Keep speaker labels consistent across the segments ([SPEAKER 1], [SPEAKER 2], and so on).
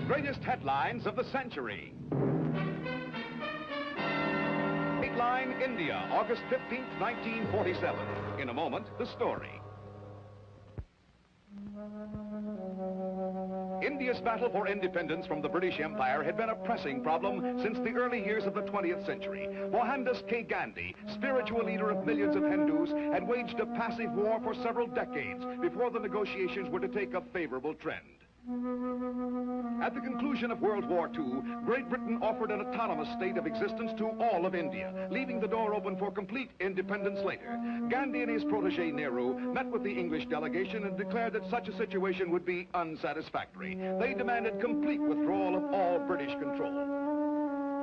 [SPEAKER 1] Greatest headlines of the century. Dateline, India, August 15th, 1947. In a moment, the story. India's battle for independence from the British Empire had been a pressing problem since the early years of the 20th century. Mohandas K. Gandhi, spiritual leader of millions of Hindus, had waged a passive war for several decades before the negotiations were to take a favorable trend. At the conclusion of World War II, Great Britain offered an autonomous state of existence to all of India, leaving the door open for complete independence later. Gandhi and his protege Nehru met with the English delegation and declared that such a situation would be unsatisfactory. They demanded complete withdrawal of all British control.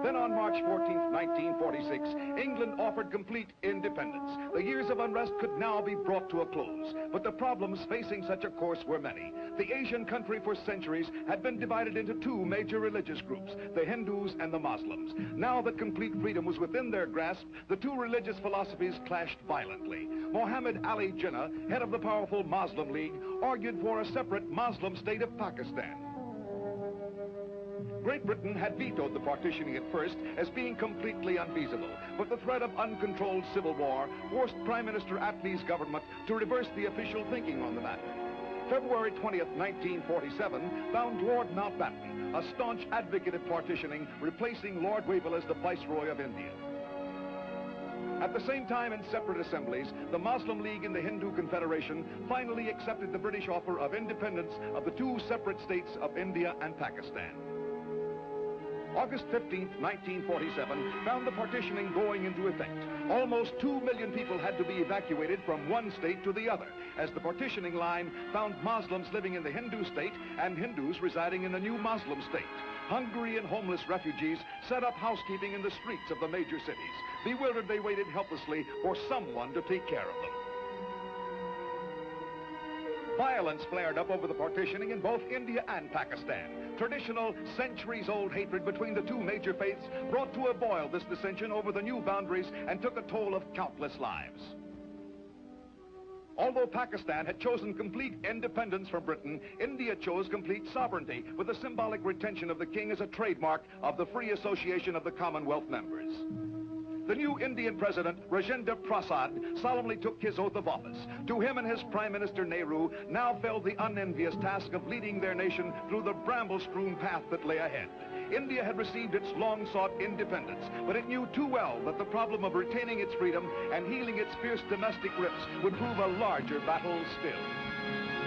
[SPEAKER 1] Then on March 14th, 1946, England offered complete independence. The years of unrest could now be brought to a close, but the problems facing such a course were many. The Asian country for centuries had been divided into two major religious groups, the Hindus and the Muslims. Now that complete freedom was within their grasp, the two religious philosophies clashed violently. Muhammad Ali Jinnah, head of the powerful Muslim League, argued for a separate Muslim state of Pakistan. Great Britain had vetoed the partitioning at first as being completely unfeasible, but the threat of uncontrolled civil war forced Prime Minister Attlee's government to reverse the official thinking on the matter. February 20th, 1947, found Lord Mountbatten, a staunch advocate of partitioning, replacing Lord Wavell as the Viceroy of India. At the same time, in separate assemblies, the Muslim League and the Hindu Confederation finally accepted the British offer of independence of the two separate states of India and Pakistan. August 15th, 1947, found the partitioning going into effect. Almost 2 million people had to be evacuated from one state to the other, as the partitioning line found Muslims living in the Hindu state and Hindus residing in the new Muslim state. Hungry and homeless refugees set up housekeeping in the streets of the major cities. Bewildered, they waited helplessly for someone to take care of them. Violence flared up over the partitioning in both India and Pakistan. Traditional, centuries-old hatred between the two major faiths brought to a boil this dissension over the new boundaries and took a toll of countless lives. Although Pakistan had chosen complete independence from Britain, India chose complete sovereignty, with the symbolic retention of the king as a trademark of the free association of the Commonwealth members. The new Indian president, Rajendra Prasad, solemnly took his oath of office. To him and his Prime Minister Nehru now fell the unenvious task of leading their nation through the bramble-strewn path that lay ahead. India had received its long-sought independence, but it knew too well that the problem of retaining its freedom and healing its fierce domestic rifts would prove a larger battle still.